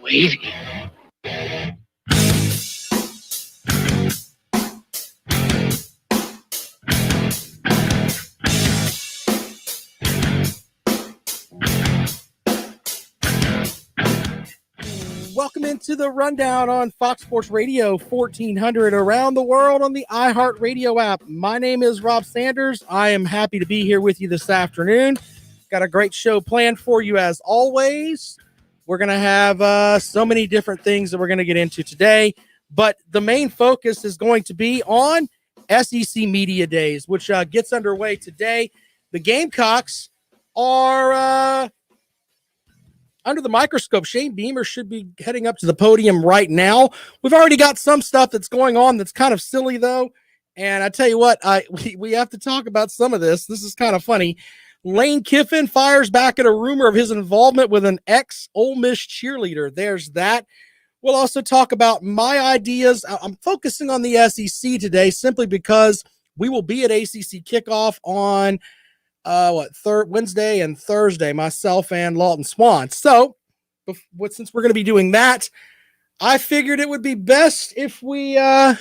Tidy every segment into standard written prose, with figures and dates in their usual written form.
waiting. Welcome into the rundown on Fox Sports Radio 1400 around the world on the iHeartRadio app. My name is Rob Sanders. I am happy to be here with you this afternoon. Got a great show planned for you as always. We're going to have so many different things that we're going to get into today, but the main focus is going to be on SEC Media Days, which gets underway today. The Gamecocks are under the microscope. Shane Beamer should be heading up to the podium right now. We've already got some stuff that's going on that's kind of silly, though. And I tell you what, we have to talk about some of this. This is kind of funny. Lane Kiffin fires back at a rumor of his involvement with an ex-Ole Miss cheerleader. There's that. We'll also talk about my ideas. I'm focusing on the SEC today simply because we will be at ACC kickoff on Wednesday and Thursday, myself and Lawton Swan. So, since we're going to be doing that, I figured it would be best if we were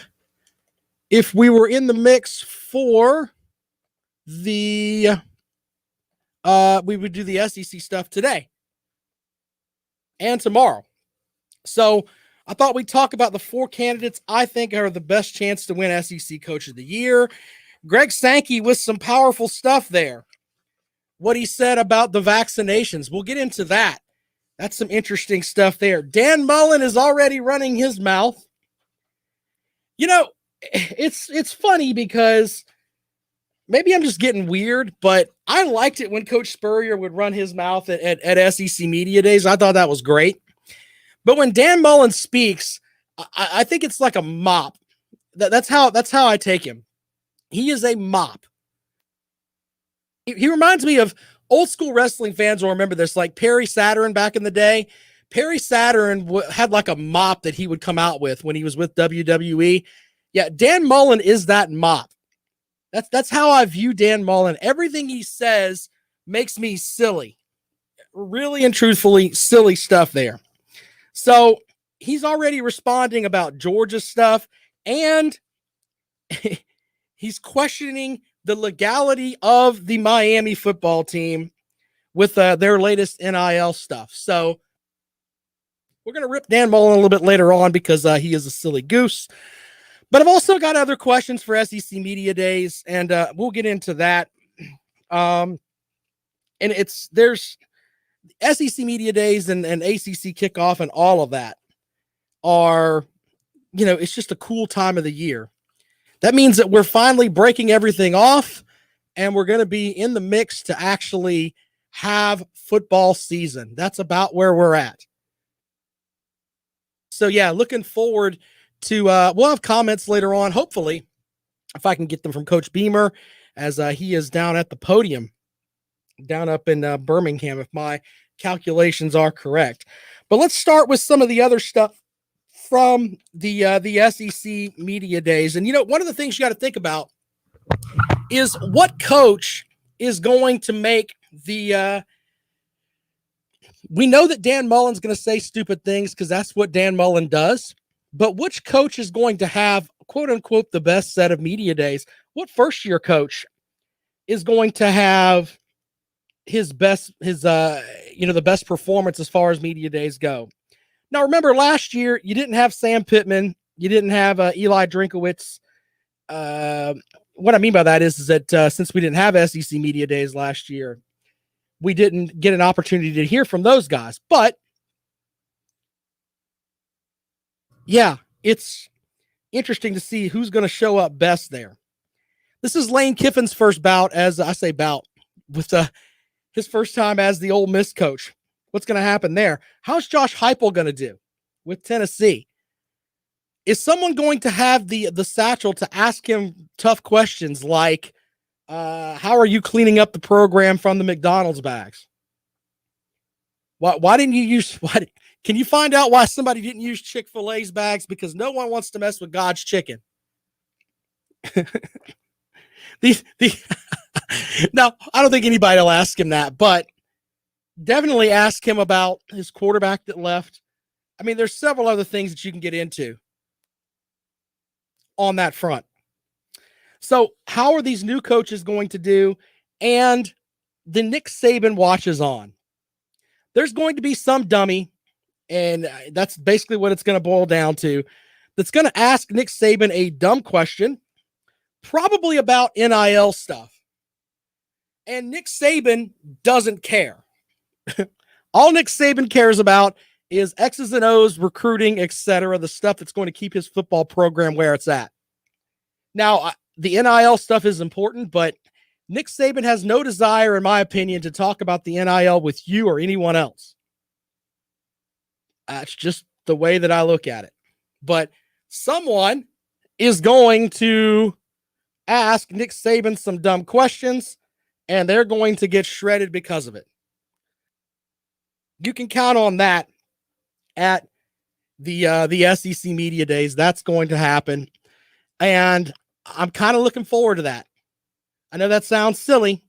in the mix for the we would do the SEC stuff today and tomorrow. So I thought we'd talk about the four candidates I think are the best chance to win SEC Coach of the Year. Greg Sankey with some powerful stuff there. What he said about the vaccinations. We'll get into that. That's some interesting stuff there. Dan Mullen is already running his mouth. You know, it's funny because maybe I'm just getting weird, but I liked it when Coach Spurrier would run his mouth at SEC Media Days. I thought that was great. But when Dan Mullen speaks, I think it's like a mop. That's how I take him. He is a mop. He reminds me of old school wrestling fans will remember this, like Perry Saturn back in the day. Perry Saturn had like a mop that he would come out with when he was with WWE. Yeah, Dan Mullen is that mop. That's how I view Dan Mullen. Everything he says makes me silly. Really and truthfully, silly stuff there. So he's already responding about Georgia stuff, and he's questioning the legality of the Miami football team with their latest NIL stuff. So we're going to rip Dan Mullen a little bit later on because he is a silly goose. But I've also got other questions for SEC Media Days, and we'll get into that. And there's SEC Media Days and ACC kickoff and all of that are, it's just a cool time of the year. That means that we're finally breaking everything off, and we're going to be in the mix to actually have football season. That's about where we're at. So, yeah, looking forward to we'll have comments later on, hopefully, if I can get them from Coach Beamer, as he is down at the podium, down up in Birmingham, if my calculations are correct. But let's start with some of the other stuff from the SEC Media Days. And, one of the things you got to think about is what coach is going to make the we know that Dan Mullen's going to say stupid things because that's what Dan Mullen does. But which coach is going to have, quote unquote, the best set of media days? What first year coach is going to have the best performance as far as media days go? Now, remember last year, you didn't have Sam Pittman. You didn't have Eli Drinkowitz. What I mean by that is that since we didn't have SEC Media Days last year, we didn't get an opportunity to hear from those guys. But, yeah, it's interesting to see who's going to show up best there. This is Lane Kiffin's first bout, as I say bout, with his first time as the Ole Miss coach. What's going to happen there? How's Josh Heupel going to do with Tennessee? Is someone going to have the satchel to ask him tough questions like, how are you cleaning up the program from the McDonald's bags? Why didn't you use? Can you find out why somebody didn't use Chick-fil-A's bags? Because no one wants to mess with God's chicken. No, I don't think anybody will ask him that, but definitely ask him about his quarterback that left. I mean, there's several other things that you can get into on that front. So, how are these new coaches going to do? And the Nick Saban watches on. There's going to be some dummy, and that's basically what it's going to boil down to, that's going to ask Nick Saban a dumb question, probably about NIL stuff. And Nick Saban doesn't care. All Nick Saban cares about is X's and O's, recruiting, etc., the stuff that's going to keep his football program where it's at. Now, the NIL stuff is important, but Nick Saban has no desire, in my opinion, to talk about the NIL with you or anyone else. That's just the way that I look at it. But someone is going to ask Nick Saban some dumb questions, and they're going to get shredded because of it. You can count on that at the SEC Media Days. That's going to happen. And I'm kind of looking forward to that. I know that sounds silly,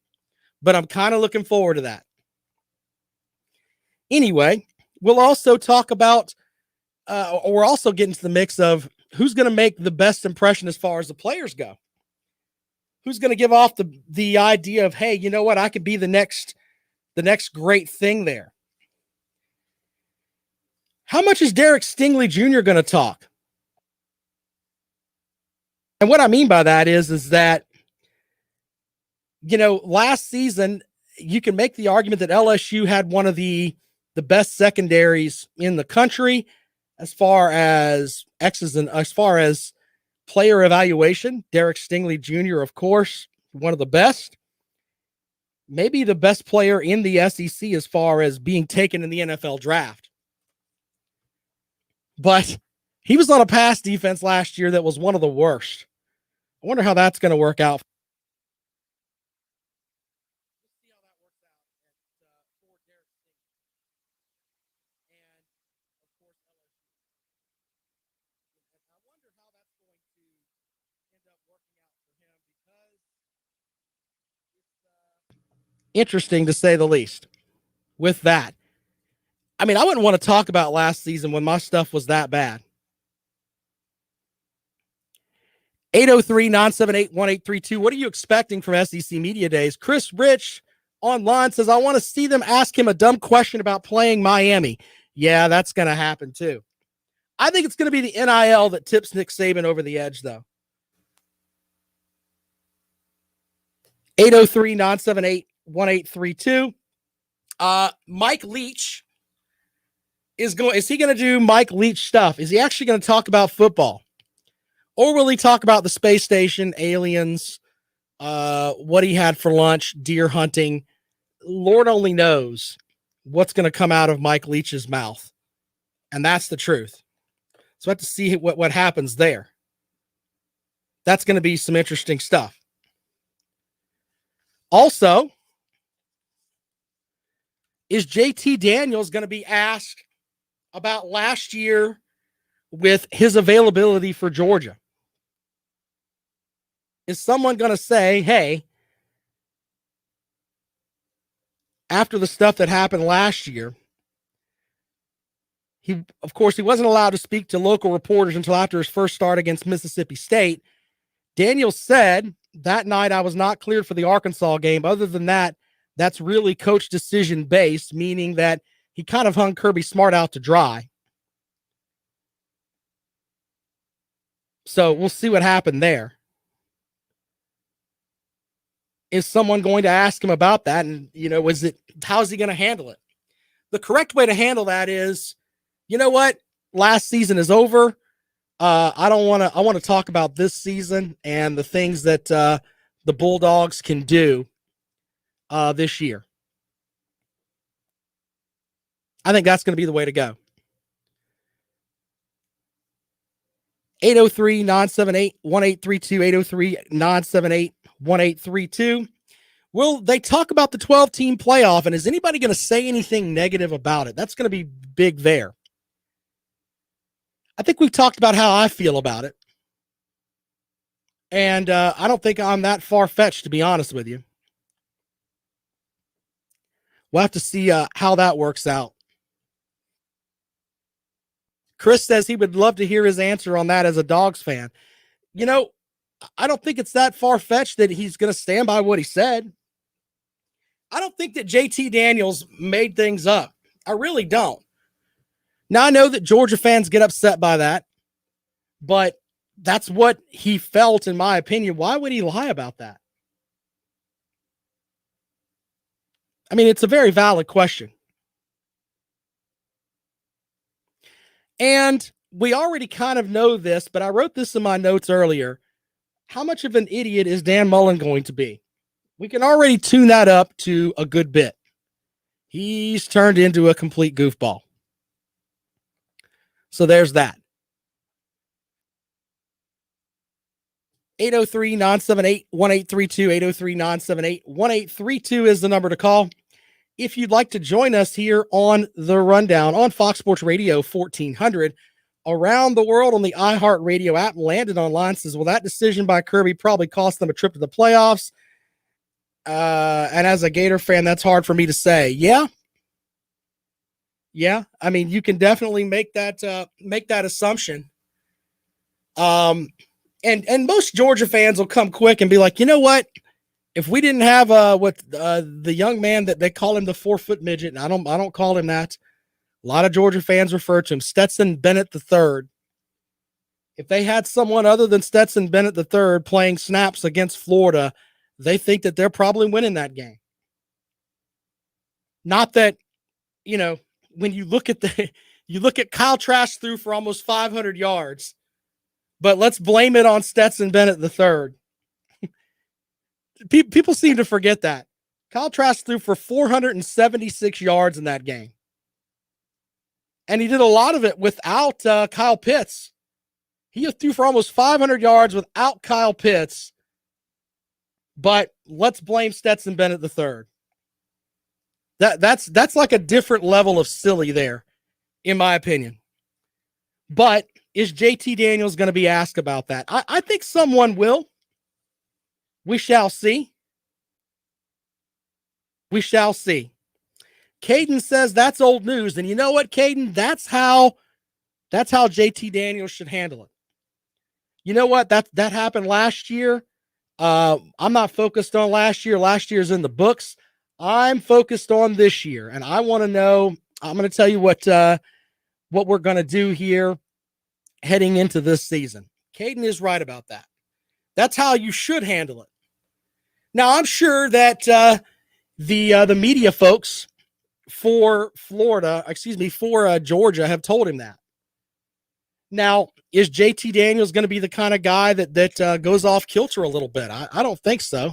but I'm kind of looking forward to that. Anyway, we'll also talk about, we're also getting to the mix of who's going to make the best impression as far as the players go. Who's going to give off the idea of, hey, you know what, I could be the next great thing there. How much is Derek Stingley Jr. going to talk? And what I mean by that is that, you know, last season, you can make the argument that LSU had one of the best secondaries in the country as far as X's and as far as player evaluation. Derek Stingley Jr., of course, one of the best, maybe the best player in the SEC as far as being taken in the NFL draft. But he was on a pass defense last year that was one of the worst. I wonder how that's going to work out. Interesting to say the least with that. I mean, I wouldn't want to talk about last season when my stuff was that bad. 803-978-1832. What are you expecting from SEC Media Days? Chris Rich online says, I want to see them ask him a dumb question about playing Miami. Yeah, that's going to happen too. I think it's going to be the NIL that tips Nick Saban over the edge, though. 803-978-1832. Mike Leach is he going to do Mike Leach stuff? Is he actually going to talk about football? Or will he talk about the space station, aliens, what he had for lunch, deer hunting? Lord only knows what's going to come out of Mike Leach's mouth. And that's the truth. So I have to see what happens there. That's going to be some interesting stuff. Also, is JT Daniels going to be asked about last year with his availability for Georgia? Is someone going to say, hey, after the stuff that happened last year, he wasn't allowed to speak to local reporters until after his first start against Mississippi State. Daniels said, that night I was not cleared for the Arkansas game. Other than that, that's really coach decision based, meaning that he kind of hung Kirby Smart out to dry. So we'll see what happened there. Is someone going to ask him about that? And, you know, how's he going to handle it? The correct way to handle that is, you know what? Last season is over. I want to talk about this season and the things that the Bulldogs can do this year. I think that's going to be the way to go. 803-978-1832, 803-978-1832. Will they talk about the 12-team playoff, and is anybody going to say anything negative about it? That's going to be big there. I think we've talked about how I feel about it. And I don't think I'm that far-fetched, to be honest with you. We'll have to see how that works out. Chris says he would love to hear his answer on that as a Dogs fan. You know, I don't think it's that far-fetched that he's going to stand by what he said. I don't think that JT Daniels made things up. I really don't. Now, I know that Georgia fans get upset by that, but that's what he felt, in my opinion. Why would he lie about that? I mean, it's a very valid question. And we already kind of know this, but I wrote this in my notes earlier. How much of an idiot is Dan Mullen going to be? We can already tune that up to a good bit. He's turned into a complete goofball. So there's that. 803-978-1832, 803-978-1832 is the number to call. If you'd like to join us here on The Rundown on Fox Sports Radio 1400, around the world on the iHeartRadio app. Landon online says, well, that decision by Kirby probably cost them a trip to the playoffs. And as a Gator fan, that's hard for me to say. Yeah. I mean, you can definitely make that assumption. And most Georgia fans will come quick and be like, you know what? If we didn't have the young man that they call him the 4-foot midget, and I don't call him that. A lot of Georgia fans refer to him, Stetson Bennett III. If they had someone other than Stetson Bennett III playing snaps against Florida, they think that they're probably winning that game. Not that, when you look at Kyle Trask threw for almost 500 yards, but let's blame it on Stetson Bennett III. People seem to forget that. Kyle Trask threw for 476 yards in that game. And he did a lot of it without Kyle Pitts. He threw for almost 500 yards without Kyle Pitts. But let's blame Stetson Bennett III. That's like a different level of silly there, in my opinion. But is JT Daniels going to be asked about that? I think someone will. We shall see. We shall see. Caden says that's old news. And you know what, Caden? That's how JT Daniels should handle it. You know what? That happened last year. I'm not focused on last year. Last year's in the books. I'm focused on this year. And I want to know, I'm going to tell you what we're going to do here heading into this season. Caden is right about that. That's how you should handle it. Now, I'm sure that the media folks for Georgia have told him that. Now, is JT Daniels going to be the kind of guy that goes off kilter a little bit? I don't think so.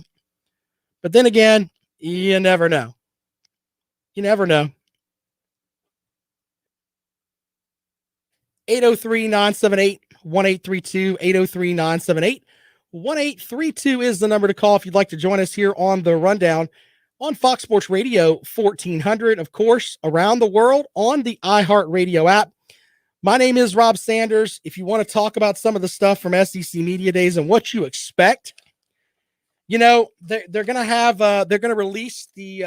But then again, you never know. You never know. 803-978-1832, 803-978-1832 is the number to call if you'd like to join us here on The Rundown on Fox Sports Radio 1400, of course, around the world on the iHeartRadio app. My name is Rob Sanders. If you want to talk about some of the stuff from SEC Media Days and what you expect, they're going to have they're going to release the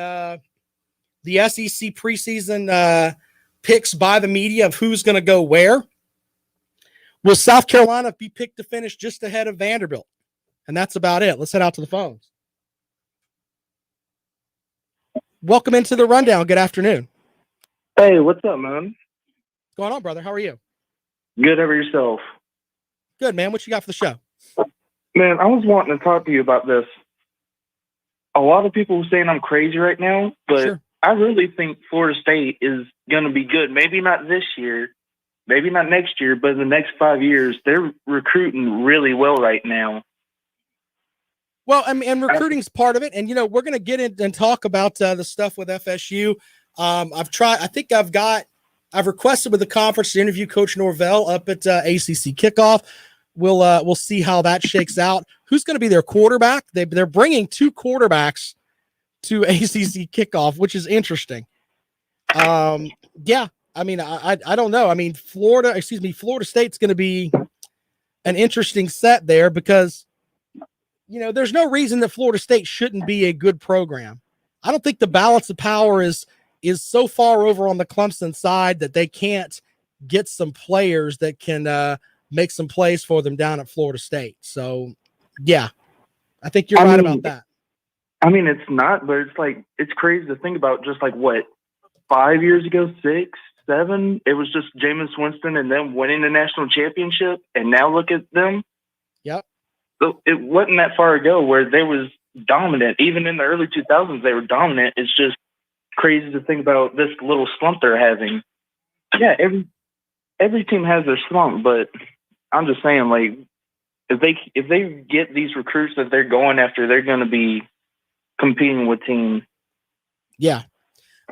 SEC preseason picks by the media of who's going to go where. Will South Carolina be picked to finish just ahead of Vanderbilt? And that's about it. Let's head out to the phones. Welcome into The Rundown. Good afternoon. Hey, what's up, man? What's going on, brother? How are you? Good. How about yourself? Good, man. What you got for the show? Man, I was wanting to talk to you about this. A lot of people are saying I'm crazy right now, but sure. I really think Florida State is going to be good. Maybe not this year, maybe not next year, but in the next 5 years, they're recruiting really well right now. Well, and recruiting's part of it. And, we're going to get in and talk about the stuff with FSU. I've requested with the conference to interview Coach Norvell up at ACC kickoff. We'll see how that shakes out. Who's going to be their quarterback? They're bringing 2 quarterbacks to ACC kickoff, which is interesting. Yeah. I mean, I don't know. I mean, Florida State's going to be an interesting set there because, there's no reason that Florida State shouldn't be a good program. I don't think the balance of power is so far over on the Clemson side that they can't get some players that can make some plays for them down at Florida State. So, yeah, I think you're right about that. I mean, it's not, but it's crazy to think about just 5 years ago, 6, 7, it was just Jameis Winston and them winning the national championship. And now look at them. Yep. So it wasn't that far ago where they was dominant. Even in the early 2000s, they were dominant. It's just crazy to think about this little slump they're having. Yeah, every team has their slump, but I'm just saying, if they get these recruits that they're going after, they're going to be competing with teams. Yeah,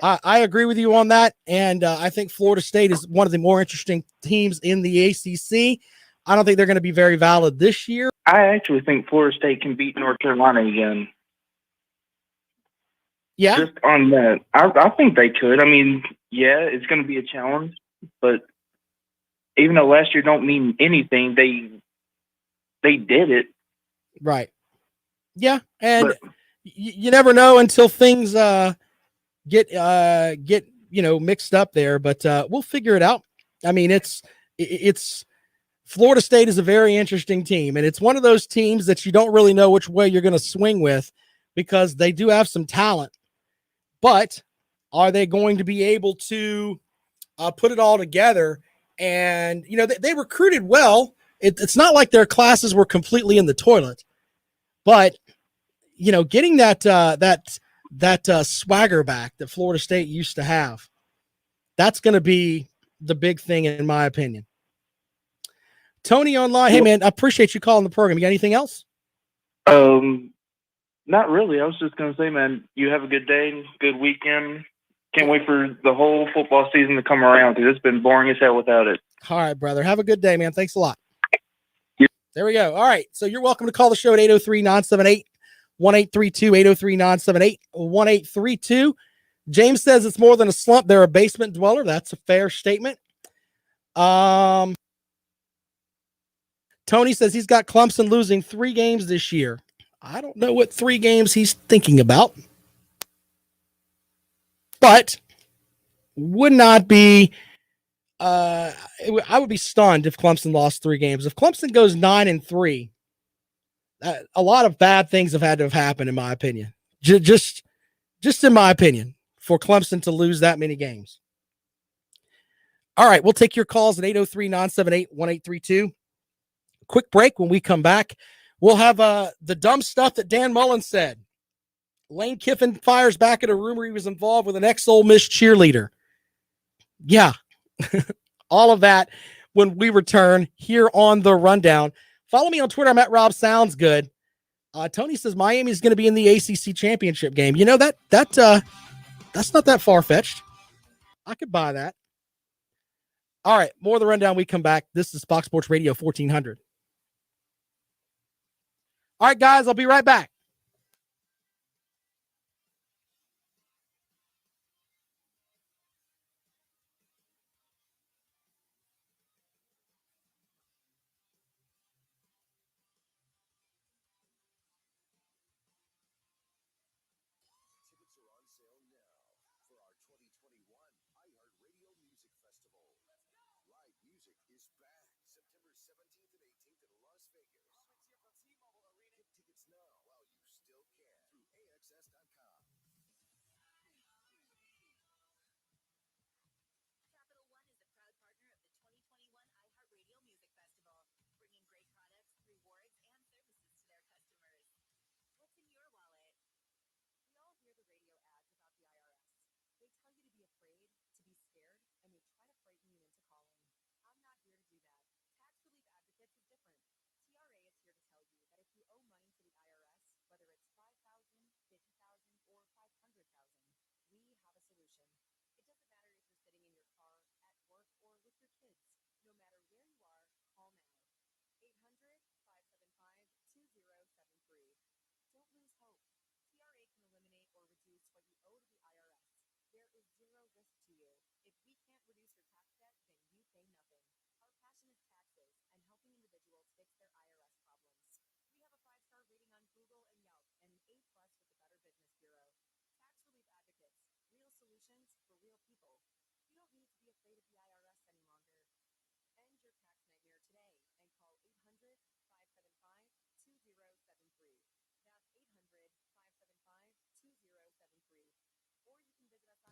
I agree with you on that, and I think Florida State is one of the more interesting teams in the ACC. I don't think they're going to be very valid this year. I actually think Florida State can beat North Carolina again. Yeah. Just on that, I think they could. I mean, yeah, it's going to be a challenge, but even though last year don't mean anything, they did it. Right. Yeah, and you never know until things get mixed up there, but we'll figure it out. I mean, it's Florida State is a very interesting team, and it's one of those teams that you don't really know which way you're going to swing with because they do have some talent, but are they going to be able to put it all together? And they recruited well. It's not like their classes were completely in the toilet, but getting that swagger back that Florida State used to have, that's going to be the big thing in my opinion. Tony online. Hey man, I appreciate you calling the program. You got anything else? Not really. I was just going to say, man, you have a good day, good weekend. Can't wait for the whole football season to come around because it's been boring as hell without it. All right, brother. Have a good day, man. Thanks a lot. Yeah. There we go. All right. So you're welcome to call the show at 803-978-1832, 803-978-1832. James says it's more than a slump. They're a basement dweller. That's a fair statement. Tony says he's got Clemson losing 3 games this year. I don't know what 3 games he's thinking about, but would not be. I would be stunned if Clemson lost 3 games. If Clemson goes 9-3, a lot of bad things have had to have happened, in my opinion. Just in my opinion, for Clemson to lose that many games. All right, we'll take your calls at 803-978-1832. Quick break. When we come back, we'll have the dumb stuff that Dan Mullen said. Lane Kiffin fires back at a rumor he was involved with an ex-Ole Miss cheerleader. Yeah, all of that when we return here on The Rundown. Follow me on Twitter. I'm at Rob Sounds Good. Tony says Miami is going to be in the ACC championship game. You know, that's not that far-fetched. I could buy that. All right, more of The Rundown. We come back. This is Fox Sports Radio 1400. All right, guys, I'll be right back.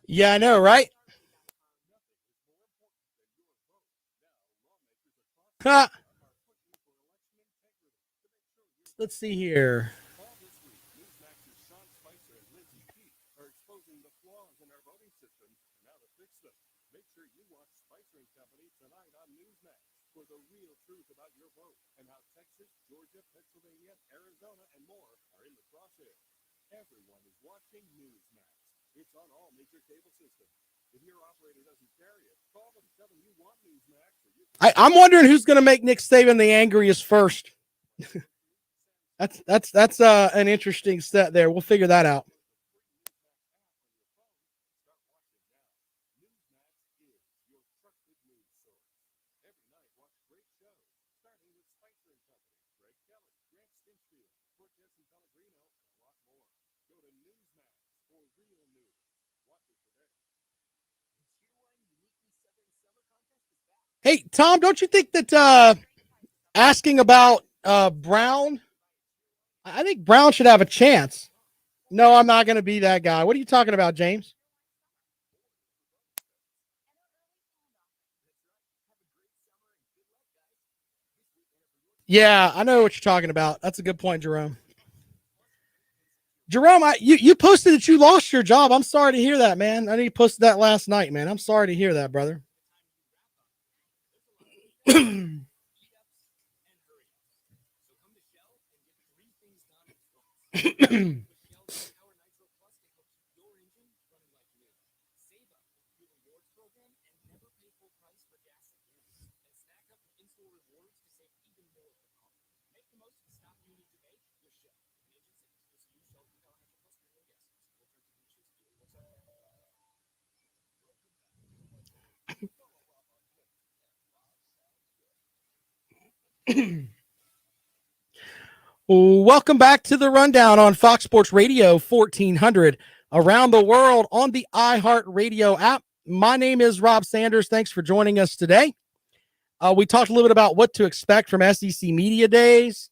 Yeah, I know, right? Ha. Let's see here. I'm wondering who's going to make Nick Saban the angriest first. That's an interesting set there. We'll figure that out. Hey, Tom, don't you think that asking about Brown, I think Brown should have a chance. No, I'm not going to be that guy. What are you talking about, James? Yeah, I know what you're talking about. That's a good point, Jerome. Jerome, you posted that you lost your job. I'm sorry to hear that, man. I know you posted that last night, man. I'm sorry to hear that, brother. Welcome back to the Rundown on Fox Sports Radio 1400 around the world on the iHeartRadio app. My name is Rob Sanders. Thanks for joining us today. We talked a little bit about what to expect from SEC Media Days.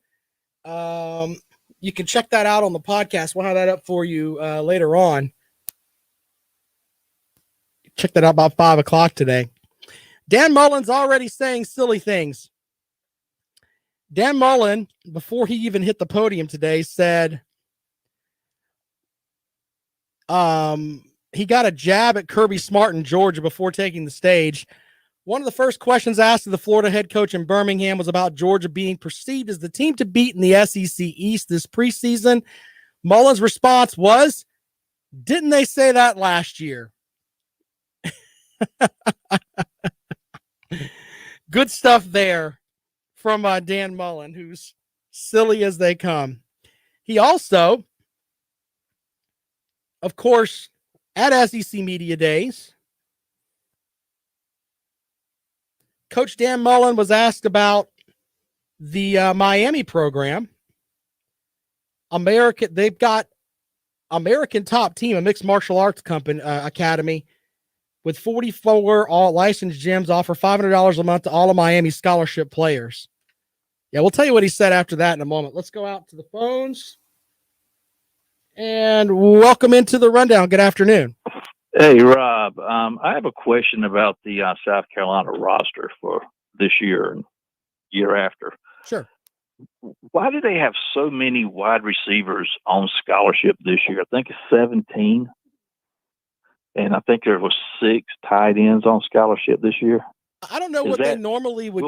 You can check that out on the podcast. We'll have that up for you later on. Check that out about 5 o'clock today. Dan Mullen's already saying silly things. Dan Mullen, before he even hit the podium today, said he got a jab at Kirby Smart in Georgia before taking the stage. One of the first questions asked of the Florida head coach in Birmingham was about Georgia being perceived as the team to beat in the SEC East this preseason. Mullen's response was, "Didn't they say that last year?" Good stuff there from Dan Mullen, who's silly as they come. He also, of course, at SEC Media Days, Coach Dan Mullen was asked about the Miami program. They've got American Top Team, a mixed martial arts academy, with 44 all licensed gyms, offer $500 a month to all of Miami's scholarship players. Yeah, we'll tell you what he said after that in a moment. Let's go out to the phones and welcome into the Rundown. Good afternoon. Hey, Rob. I have a question about the South Carolina roster for this year and year after. Sure. Why do they have so many wide receivers on scholarship this year? I think it's 17. And I think there was 6 tight ends on scholarship this year. I don't know what they normally would.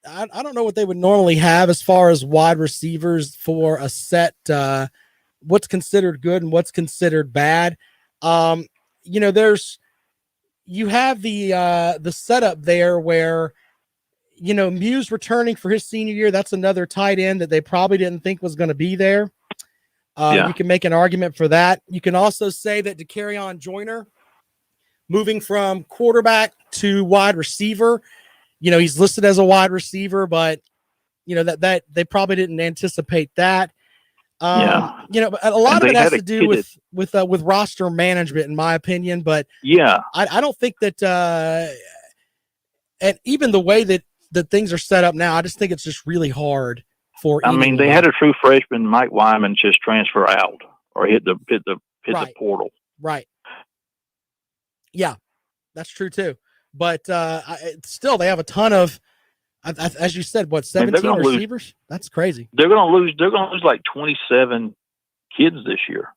I don't know what they would normally have as far as wide receivers for a set. What's considered good and what's considered bad. You have the setup there where, Muse returning for his senior year. That's another tight end that they probably didn't think was going to be there. You can make an argument for that. You can also say that DeCarrion Joyner moving from quarterback to wide receiver, he's listed as a wide receiver, but that they probably didn't anticipate that. A lot of it has to do with roster management, in my opinion. But I don't think that, and even the way that things are set up now, I just think it's just really hard for. They had a true freshman, Mike Wyman, just transfer out or hit the portal. Right. Yeah, that's true too. But still, they have a ton of, as you said, what, 17 receivers? That's crazy. They're going to lose. They're going to lose like 27 kids this year.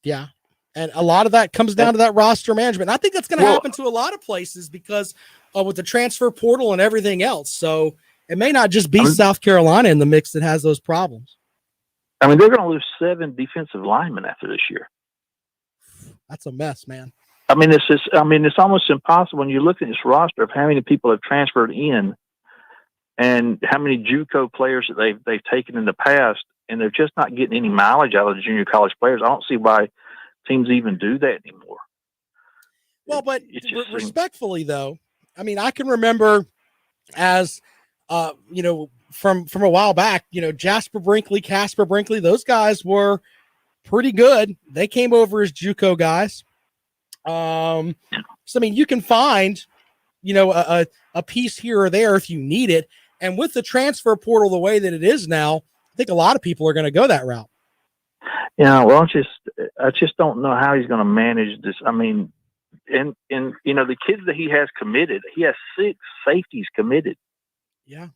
Yeah. And a lot of that comes down to that roster management. And I think that's going to happen to a lot of places because with the transfer portal and everything else. So it may not just be South Carolina in the mix that has those problems. I mean, they're going to lose 7 defensive linemen after this year. That's a mess, man. I mean, it's almost impossible when you look at this roster of how many people have transferred in and how many JUCO players that they've taken in the past, and they're just not getting any mileage out of the junior college players. I don't see why teams even do that anymore. Well, but respectfully, though, I mean, I can remember as from a while back, Jasper Brinkley, Casper Brinkley, those guys were pretty good. They came over as JUCO guys. So I mean, you can find, a piece here or there if you need it. And with the transfer portal the way that it is now, I think a lot of people are going to go that route. Yeah, well, I just don't know how he's going to manage this. I mean, and the kids that he has committed, he has 6 safeties committed. Yeah.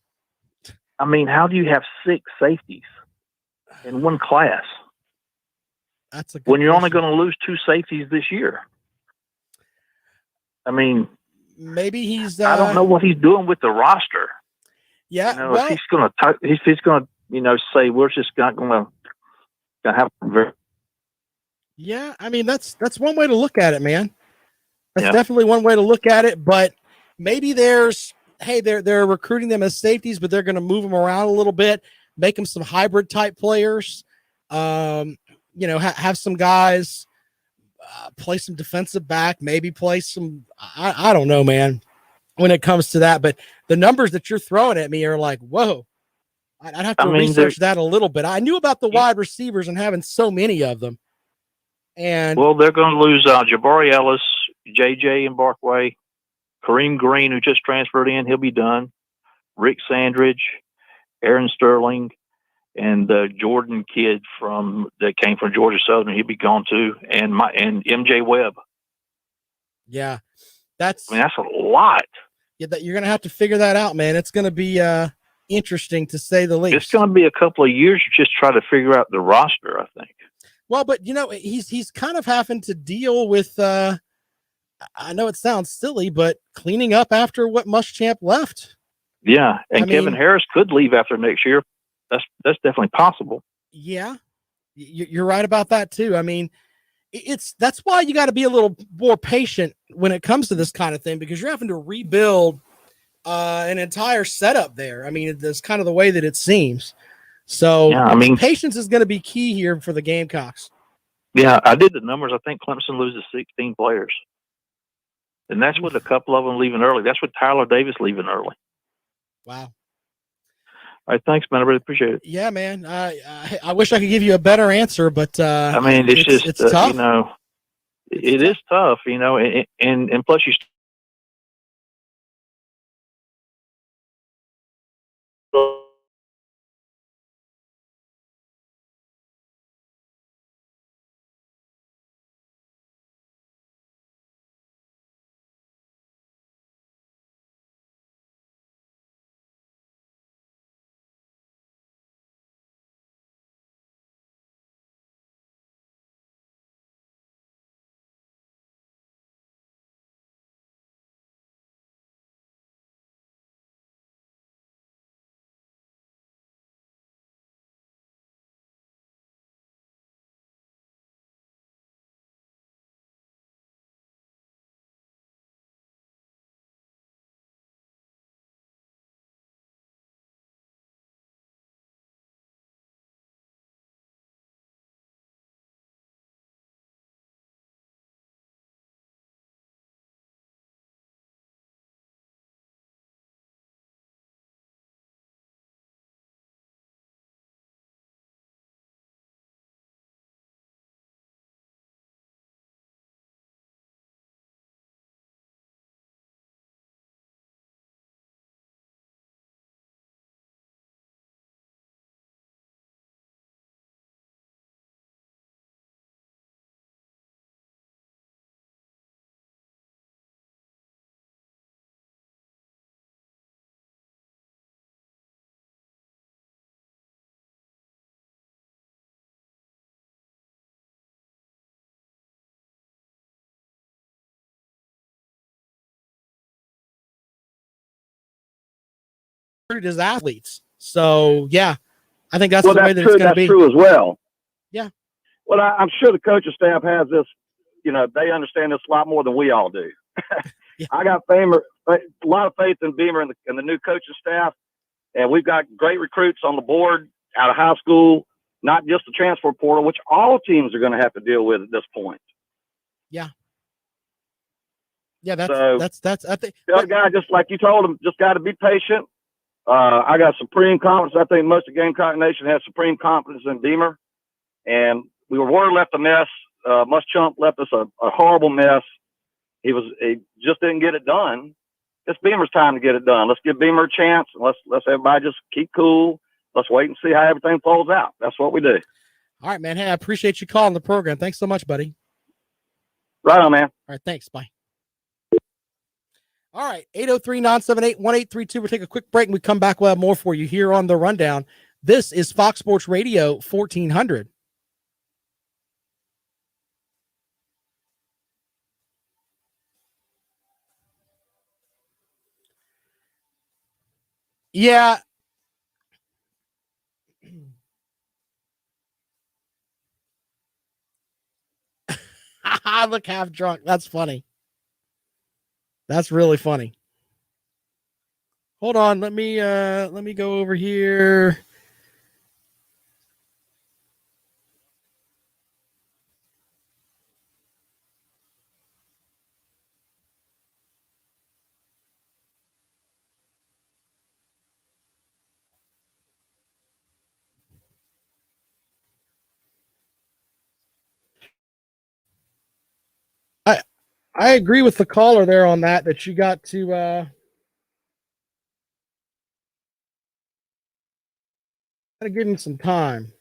I mean, how do you have 6 safeties in one class? That's when you're only going to lose 2 safeties this year. I mean, maybe he's. I don't know what he's doing with the roster. Yeah, if he's going to, say we're just not going to have. Yeah, I mean that's one way to look at it, man. That's definitely one way to look at it. But maybe they're recruiting them as safeties, but they're going to move them around a little bit, make them some hybrid type players. Have some guys play some defensive back, maybe play some. I don't know, man. When it comes to that, but the numbers that you're throwing at me are like, whoa. I'd have to research that a little bit. I knew about the wide receivers and having so many of them. And they're going to lose Jabari Ellis, JJ and Barkway, Kareem Green, who just transferred in, he'll be done. Rick Sandridge, Aaron Sterling, and the Jordan kid that came from Georgia Southern, he'll be gone too, and MJ Webb. Yeah, that's a lot. Yeah, you're going to have to figure that out, man. It's going to be interesting to say the least. It's going to be a couple of years to just try to figure out the roster, I think. Well, but he's kind of having to deal with. I know it sounds silly, but cleaning up after what Muschamp left. Yeah, and Kevin Harris could leave after next year. That's definitely possible. Yeah, you're right about that too. I mean, that's why you got to be a little more patient when it comes to this kind of thing, because you're having to rebuild an entire setup there. I mean, that's kind of the way that it seems. So patience is going to be key here for the Gamecocks. Yeah, I did the numbers. I think Clemson loses 16 players. And that's with a couple of them leaving early. That's with Tyler Davis leaving early. Wow. All right, thanks, man. I really appreciate it. Yeah, man. I wish I could give you a better answer, but it's tough. It is tough, and plus you as athletes. So yeah, I think that's the way that it's going to be. That's true as well. Yeah. Well, I'm sure the coaching staff has this, they understand this a lot more than we all do. Yeah. I got a lot of faith in Beamer and the new coaching staff. And we've got great recruits on the board out of high school, not just the transfer portal, which all teams are going to have to deal with at this point. Yeah. Yeah. That's, I think the other guy, just like you told him, just got to be patient. I got supreme confidence. I think most of Gamecock Nation has supreme confidence in Beamer. And Ward left a mess. Muschamp left us a horrible mess. He just didn't get it done. It's Beamer's time to get it done. Let's give Beamer a chance. Let's everybody just keep cool. Let's wait and see how everything folds out. That's what we do. All right, man. Hey, I appreciate you calling the program. Thanks so much, buddy. Right on, man. All right, thanks. Bye. All right, 803-978-1832. We'll take a quick break and we come back. We'll have more for you here on The Rundown. This is Fox Sports Radio 1400. Yeah. I look half drunk. That's funny. That's really funny. Hold on. Let me go over here. I agree with the caller there on that you got to give him some time.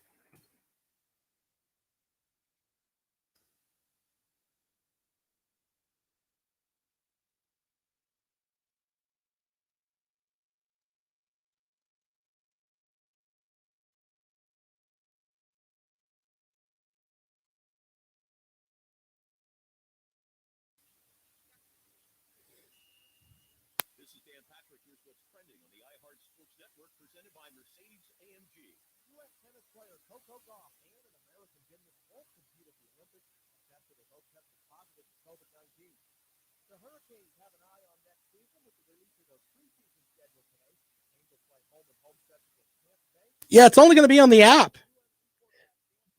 Yeah, it's only going to be on the app.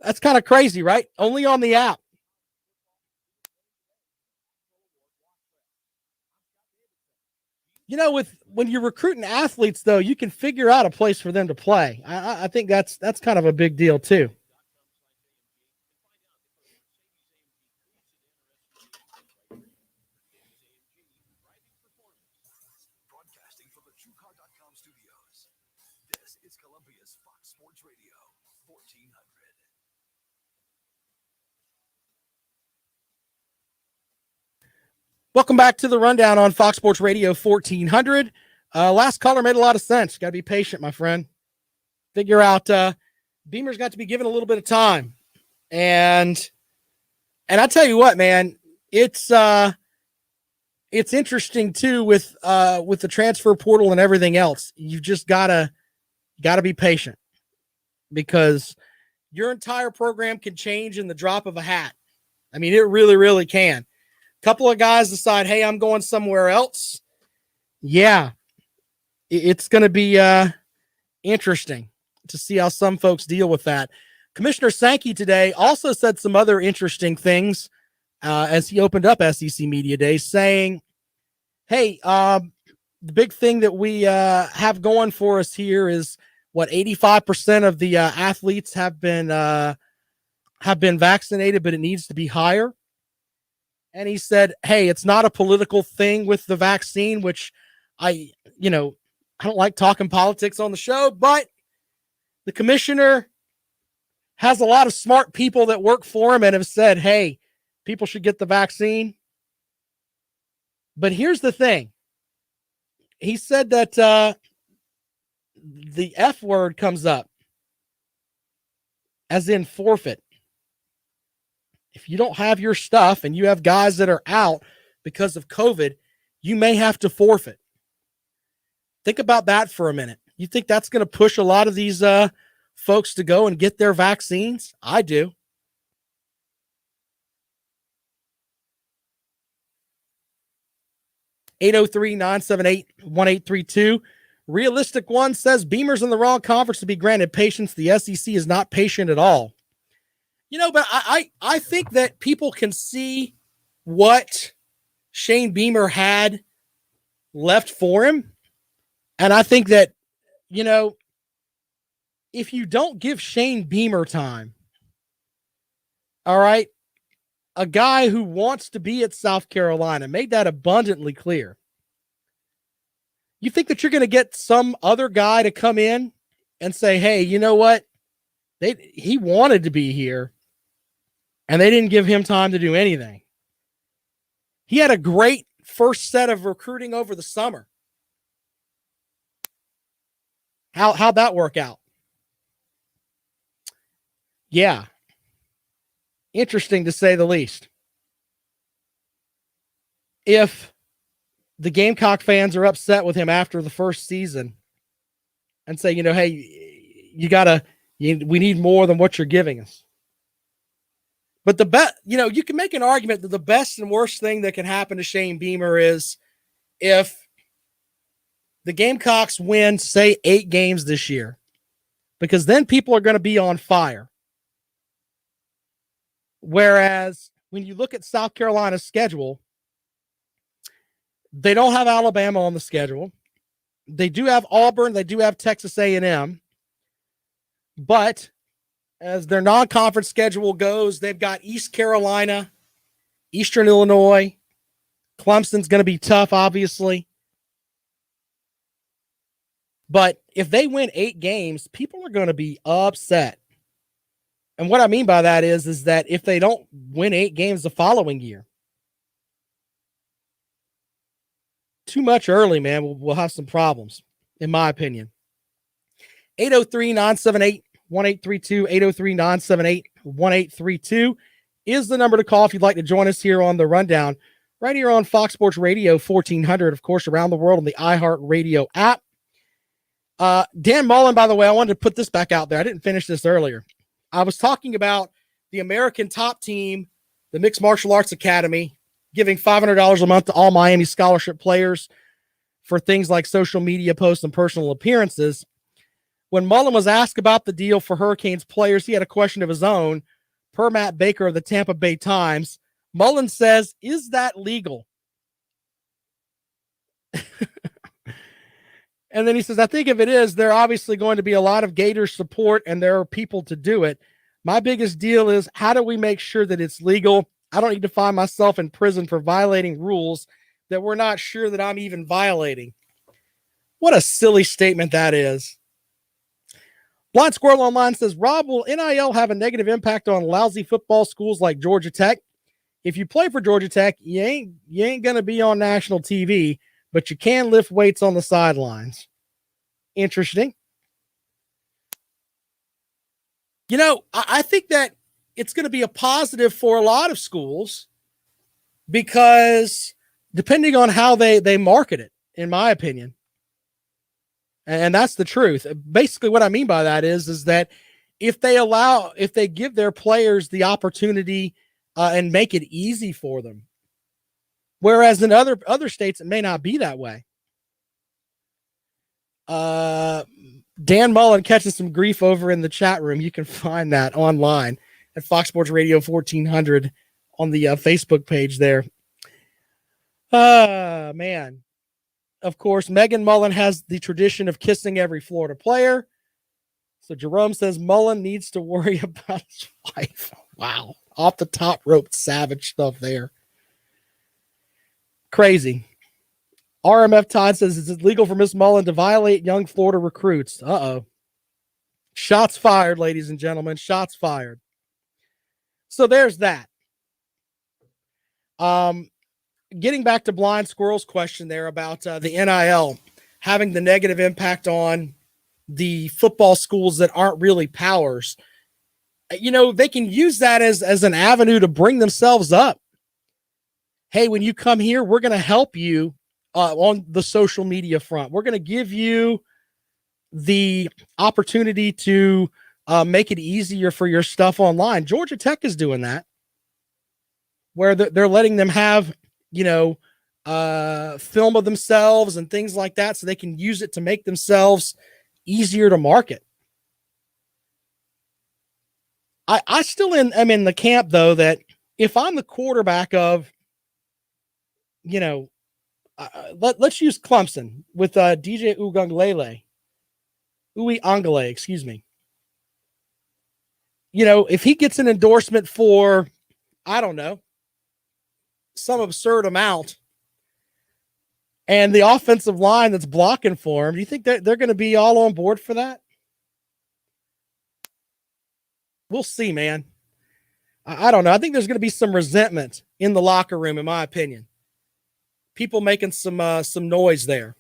That's kind of crazy, right? Only on the app. When you're recruiting athletes, though, you can figure out a place for them to play. I think that's kind of a big deal, too. Broadcasting from the TrueCar.com studios. This is Columbia's Fox Sports Radio 1400. Welcome back to The Rundown on Fox Sports Radio 1400. Last caller made a lot of sense. Got to be patient, my friend. Figure out Beamer's got to be given a little bit of time. And I tell you what, man, it's interesting too with the transfer portal and everything else. You've just gotta be patient because your entire program can change in the drop of a hat. I mean, it really, really can. A couple of guys decide, hey, I'm going somewhere else. Yeah, it's going to be interesting to see how some folks deal with that. Commissioner Sankey today also said some other interesting things as he opened up SEC Media Day, saying, hey, the big thing that we have going for us here is what 85% of the athletes have been vaccinated, but it needs to be higher. And he said, hey, it's not a political thing with the vaccine, which I don't like talking politics on the show, but the commissioner has a lot of smart people that work for him and have said, hey, people should get the vaccine. But here's the thing. He said that the F word comes up, as in forfeit. If you don't have your stuff and you have guys that are out because of COVID, you may have to forfeit. Think about that for a minute. You think that's going to push a lot of these folks to go and get their vaccines? I do. (803-978-1832). Realistic One says Beamer's in the wrong conference to be granted patience. The SEC is not patient at all. But I think that people can see what Shane Beamer had left for him. And I think that, if you don't give Shane Beamer time, all right, a guy who wants to be at South Carolina, made that abundantly clear. You think that you're going to get some other guy to come in and say, hey, you know what? He wanted to be here, and they didn't give him time to do anything. He had a great first set of recruiting over the summer. How'd that work out? Yeah. Interesting to say the least. If the Gamecock fans are upset with him after the first season and say, hey, we need more than what you're giving us. But the best, you can make an argument that the best and worst thing that can happen to Shane Beamer is if the Gamecocks win, say, 8 games this year, because then people are going to be on fire. Whereas when you look at South Carolina's schedule, they don't have Alabama on the schedule. They do have Auburn. They do have Texas A&M. But as their non-conference schedule goes, they've got East Carolina, Eastern Illinois. Clemson's going to be tough, obviously. But if they win 8 games, people are going to be upset. And what I mean by that is that if they don't win 8 games the following year, too much early, man, we'll have some problems, in my opinion. 803-978-1832, 803-978-1832 is the number to call if you'd like to join us here on the Rundown, right here on Fox Sports Radio 1400, of course, around the world on the iHeartRadio app. Dan Mullen, by the way, I wanted to put this back out there. I didn't finish this earlier. I was talking about the American Top Team, the Mixed Martial Arts Academy, giving $500 a month to all Miami scholarship players for things like social media posts and personal appearances. When Mullen was asked about the deal for Hurricanes players, he had a question of his own. Per Matt Baker of the Tampa Bay Times, Mullen says, is that legal? And then he says, I think if it is, there are obviously going to be a lot of Gators support and there are people to do it. My biggest deal is, how do we make sure that it's legal? I don't need to find myself in prison for violating rules that we're not sure that I'm even violating. What a silly statement that is. Blind Squirrel Online says, Rob, will NIL have a negative impact on lousy football schools like Georgia Tech? If you play for Georgia Tech, you ain't going to be on national TV, but you can lift weights on the sidelines. Interesting. I think that it's going to be a positive for a lot of schools because depending on how they market it, in my opinion. And that's the truth. Basically, what I mean by that is that if they give their players the opportunity and make it easy for them, whereas in other states, it may not be that way. Dan Mullen catches some grief over in the chat room. You can find that online at Fox Sports Radio 1400 on the Facebook page there. Man. Of course, Megan Mullen has the tradition of kissing every Florida player. So Jerome says Mullen needs to worry about his wife. Wow. Off the top rope, savage stuff there. Crazy. RMF Todd says, is it legal for Miss Mullen to violate young Florida recruits? Uh-oh. Shots fired, ladies and gentlemen. Shots fired. So there's that. Getting back to Blind Squirrel's question there about the NIL having the negative impact on the football schools that aren't really powers. They can use that as an avenue to bring themselves up. Hey, when you come here, we're going to help you on the social media front. We're going to give you the opportunity to make it easier for your stuff online. Georgia Tech is doing that, where they're letting them have, film of themselves and things like that, so they can use it to make themselves easier to market. I still am in the camp, though, that if I'm the quarterback of, let's use Clemson with DJ Uiagalelei, excuse me. If he gets an endorsement for, I don't know, some absurd amount, and the offensive line that's blocking for him, do you think that they're going to be all on board for that? We'll see, man. I don't know. I think there's going to be some resentment in the locker room, in my opinion. People making some noise there.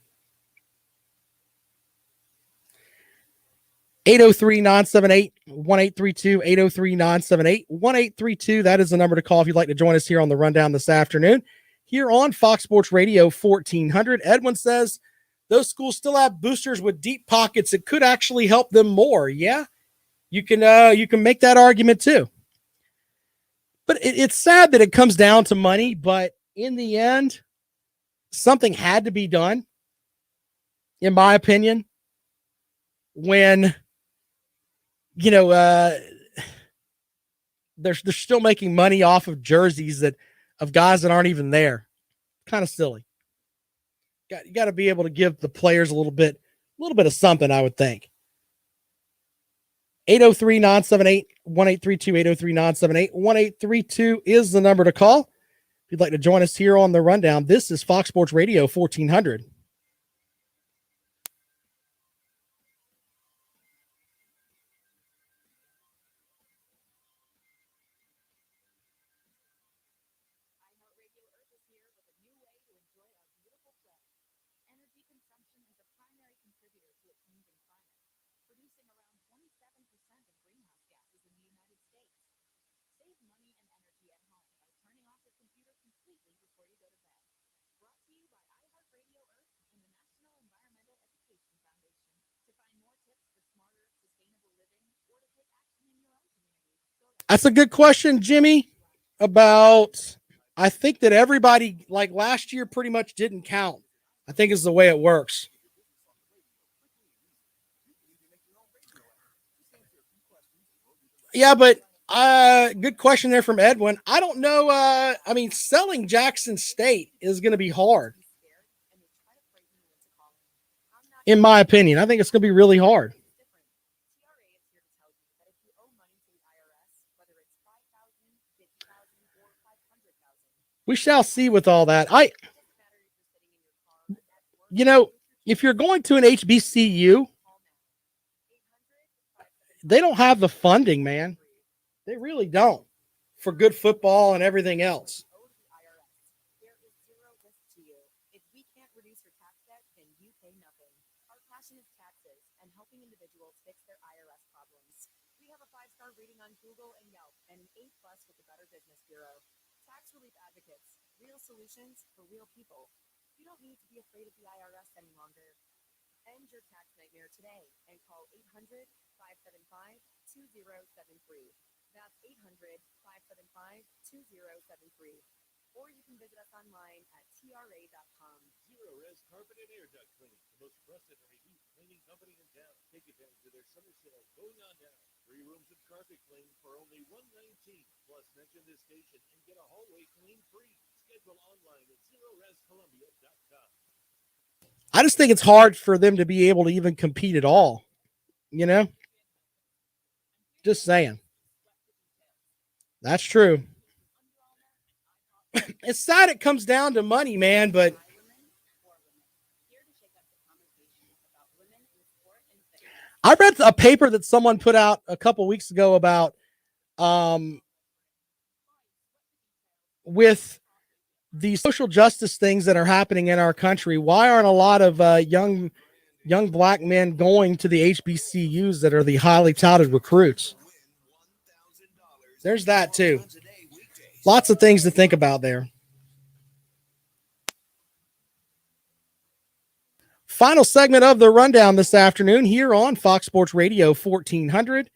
803-978-1832, 803-978-1832. That is the number to call if you'd like to join us here on the Rundown this afternoon. Here on Fox Sports Radio 1400, Edwin says those schools still have boosters with deep pockets. It could actually help them more. Yeah, you can make that argument too. But it's sad that it comes down to money, but in the end, something had to be done, in my opinion, when they're still making money off of jerseys of guys that aren't even there. Kind of silly. You got to be able to give the players a little bit of something, I would think. 803-978-1832, 803-978-1832 is the number to call. If you'd like to join us here on the Rundown, this is Fox Sports Radio 1400. That's a good question, Jimmy, about, I think that everybody, like last year, pretty much didn't count, I think is the way it works. Yeah, but good question there from Edwin. I don't know. Selling Jackson State is going to be hard. In my opinion, I think it's going to be really hard. We shall see with all that. If you're going to an HBCU, they don't have the funding, man. They really don't, for good football and everything else. Solutions for real people. You don't need to be afraid of the IRS any longer. End your tax nightmare today and call 800-575-2073. That's 800-575-2073. Or you can visit us online at tra.com. Zero Res Carpet and Air Duct Cleaning, the most trusted and reduced cleaning company in town. Take advantage of their summer sale going on now. 3 rooms of carpet clean for only $119. Plus, mention this station and get a hallway clean free. Schedule online at zerorescolumbia.com. I just think it's hard for them to be able to even compete at all. Just saying. That's true. It's sad it comes down to money, man, but I read a paper that someone put out a couple weeks ago about with the social justice things that are happening in our country, why aren't a lot of young black men going to the HBCUs that are the highly touted recruits? There's that too. Lots of things to think about there. Final segment of the rundown this afternoon here on Fox Sports Radio 1400.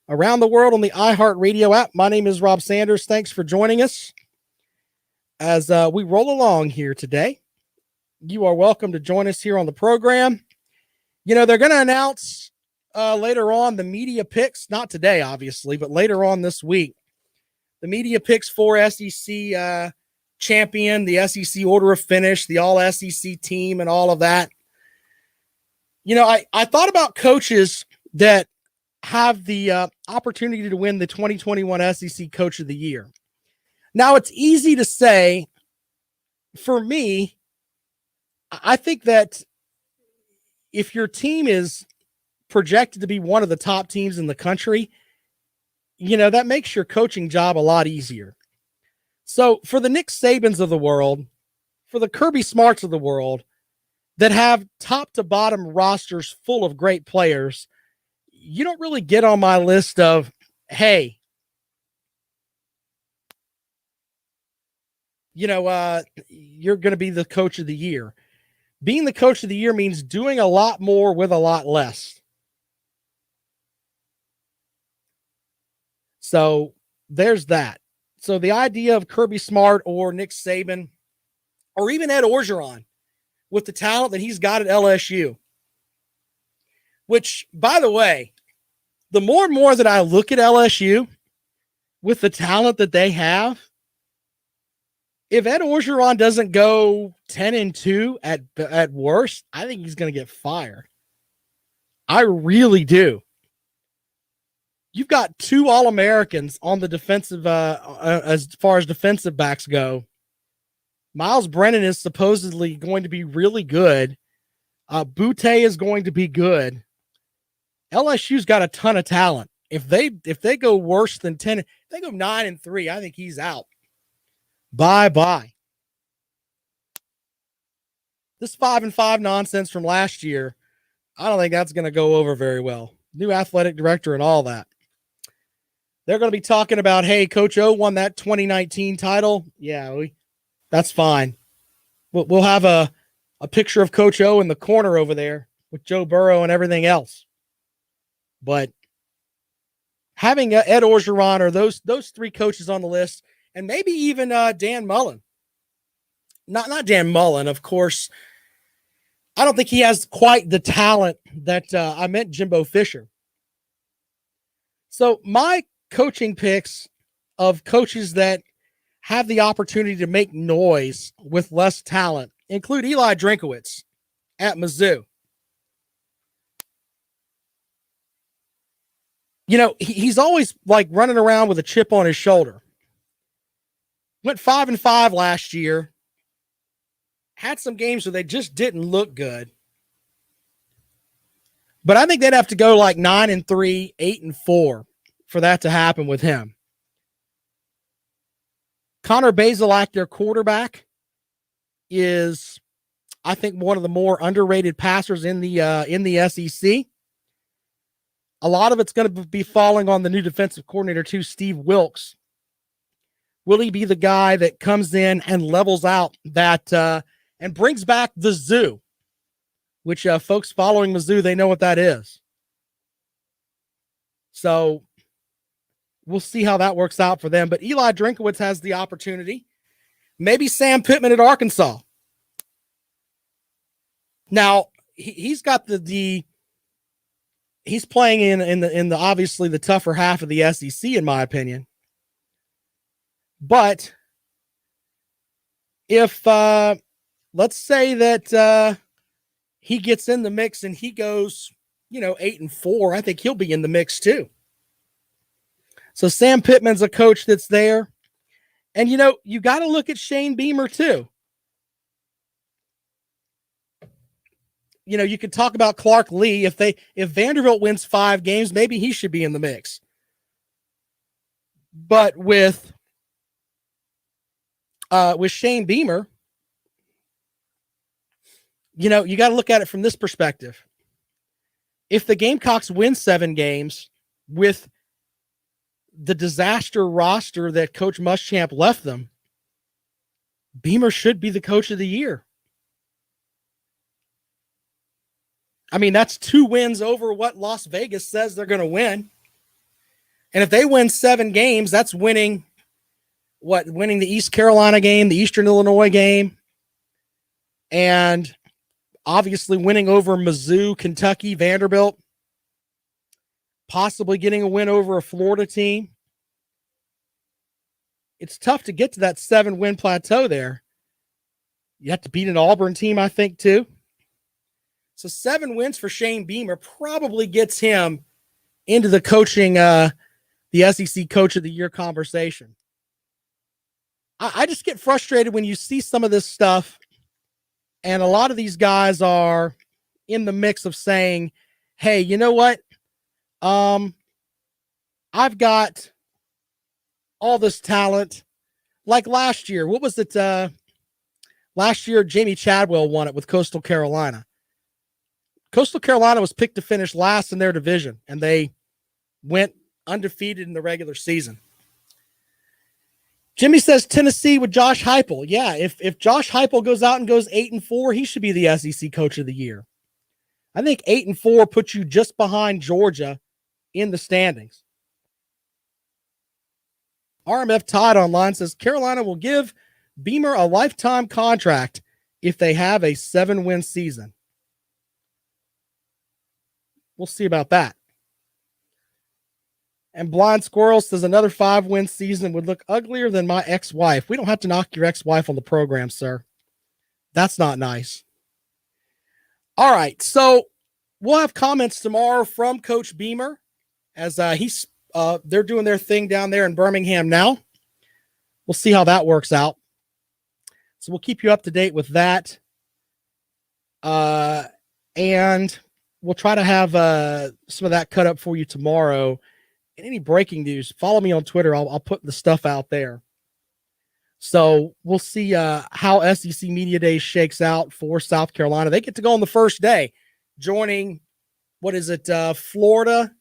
Around the world on the iHeartRadio app. My name is Rob Sanders. Thanks for joining us as we roll along here today. You are welcome to join us here on the program. You know, they're going to announce later on the media picks, not today, obviously, but later on this week. The media picks for SEC champion, the SEC order of finish, the all-SEC team, and all of that. You know, I thought about coaches that have the opportunity to win the 2021 SEC Coach of the Year. Now, it's easy to say, for me, I think that if your team is projected to be one of the top teams in the country, you know, that makes your coaching job a lot easier. So for the Nick Sabans of the world, for the Kirby Smarts of the world that have top to bottom rosters full of great players, you don't really get on my list of, hey, you know, you're going to be the coach of the year. Being the coach of the year means doing a lot more with a lot less. So there's that. So the idea of Kirby Smart or Nick Saban or even Ed Orgeron with the talent that he's got at LSU, which, by the way, the more and more that I look at LSU with the talent that they have, if Ed Orgeron doesn't go 10-2 at worst, I think he's going to get fired. I really do. You've got two All-Americans on the defensive, as far as defensive backs go. Miles Brennan is supposedly going to be really good. Butte is going to be good. LSU's got a ton of talent. If they go worse than 10, if they go 9-3, I think he's out. Bye-bye. This 5-5 nonsense from last year, I don't think that's going to go over very well. New athletic director and all that. They're going to be talking about, hey, Coach O won that 2019 title. Yeah, that's fine. We'll have a picture of Coach O in the corner over there with Joe Burrow and everything else. But having Ed Orgeron or those three coaches on the list, and maybe even Dan Mullen. Not Dan Mullen, of course. I don't think he has quite the talent that I meant Jimbo Fisher. So my coaching picks of coaches that have the opportunity to make noise with less talent include Eli Drinkowitz at Mizzou. You know, he's always like running around with a chip on his shoulder. Went 5-5 last year. Had some games where they just didn't look good. But I think they'd have to go like 9-3, 8-4 for that to happen with him. Connor Bazelak, their quarterback, is, I think, one of the more underrated passers in the SEC. A lot of it's going to be falling on the new defensive coordinator, too, Steve Wilkes. Will he be the guy that comes in and levels out that and brings back the zoo, which folks following Mizzou, they know what that is. So we'll see how that works out for them. But Eli Drinkowitz has the opportunity. Maybe Sam Pittman at Arkansas. Now, he's got the he's playing in the obviously the tougher half of the SEC, in my opinion. But if let's say that he gets in the mix and he goes, 8-4, I think he'll be in the mix too. So Sam Pittman's a coach that's there. And, you got to look at Shane Beamer too. You could talk about Clark Lee. If Vanderbilt wins 5 games, maybe he should be in the mix. But with Shane Beamer, you got to look at it from this perspective. If the Gamecocks win 7 games with the disaster roster that Coach Muschamp left them, Beamer should be the coach of the year. I mean, that's 2 wins over what Las Vegas says they're going to win. And if they win 7 games, that's winning the East Carolina game, the Eastern Illinois game, and obviously winning over Mizzou, Kentucky, Vanderbilt, possibly getting a win over a Florida team. It's tough to get to that 7-win plateau there. You have to beat an Auburn team, I think, too. So 7 wins for Shane Beamer probably gets him into the coaching, the SEC Coach of the Year conversation. I just get frustrated when you see some of this stuff, and a lot of these guys are in the mix of saying, hey, you know what? I've got all this talent. Like last year, what was it? Last year, Jamie Chadwell won it with Coastal Carolina. Coastal Carolina was picked to finish last in their division, and they went undefeated in the regular season. Jimmy says Tennessee with Josh Heupel. Yeah, if Josh Heupel goes out and goes 8-4, he should be the SEC Coach of the Year. I think 8-4 puts you just behind Georgia in the standings. RMF Todd online says Carolina will give Beamer a lifetime contract if they have a 7-win season. We'll see about that. And Blind Squirrel says another 5-win season would look uglier than my ex-wife. We don't have to knock your ex-wife on the program, sir. That's not nice. All right, so we'll have comments tomorrow from Coach Beamer as they're doing their thing down there in Birmingham now. We'll see how that works out. So we'll keep you up to date with that. And we'll try to have some of that cut up for you tomorrow. And any breaking news, follow me on Twitter. I'll put the stuff out there. So we'll see how SEC Media Day shakes out for South Carolina. They get to go on the first day, joining, Florida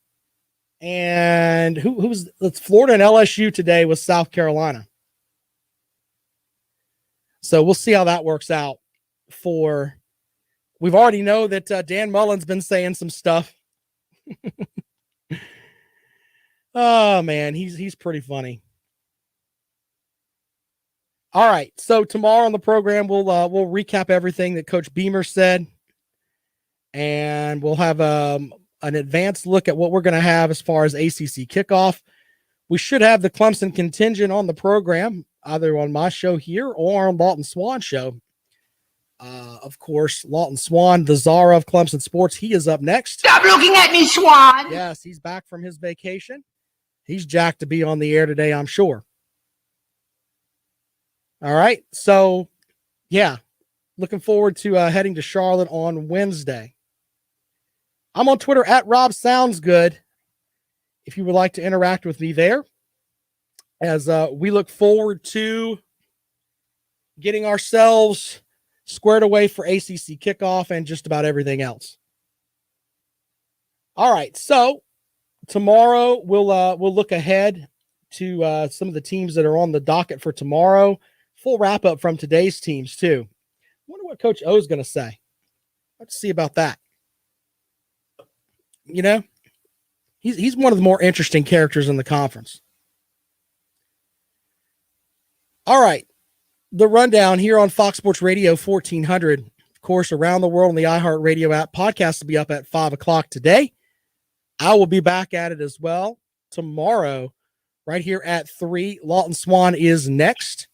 and it's Florida and LSU today with South Carolina. So we'll see how that works out. We've already know that Dan Mullen's been saying some stuff. Oh man, he's pretty funny. All right, so tomorrow on the program we'll recap everything that Coach Beamer said, and we'll have an advanced look at what we're going to have as far as ACC kickoff. We should have the Clemson contingent on the program, either on my show here or on Lawton Swan show. Of course, Lawton Swan, the czar of Clemson sports, he is up next. Stop looking at me, Swan. Yes, he's back from his vacation. He's jacked to be on the air today, I'm sure. All right, so yeah, looking forward to heading to Charlotte on Wednesday. I'm on Twitter at Rob Sounds Good. If you would like to interact with me there, as we look forward to getting ourselves squared away for ACC kickoff and just about everything else. All right, so tomorrow we'll look ahead to some of the teams that are on the docket for tomorrow. Full wrap up from today's teams too. I wonder what Coach O is going to say. Let's see about that. You know, he's one of the more interesting characters in the conference. All right. The rundown here on Fox Sports Radio 1400. Of course, around the world on the iHeartRadio app. Podcast will be up at 5:00 today. I will be back at it as well tomorrow, right here at 3. Lawton Swan is next,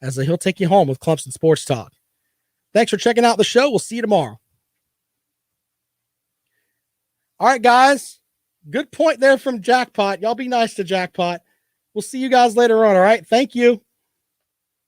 as he'll take you home with Clemson Sports Talk. Thanks for checking out the show. We'll see you tomorrow. All right, guys. Good point there from Jackpot. Y'all be nice to Jackpot. We'll see you guys later on, all right? Thank you.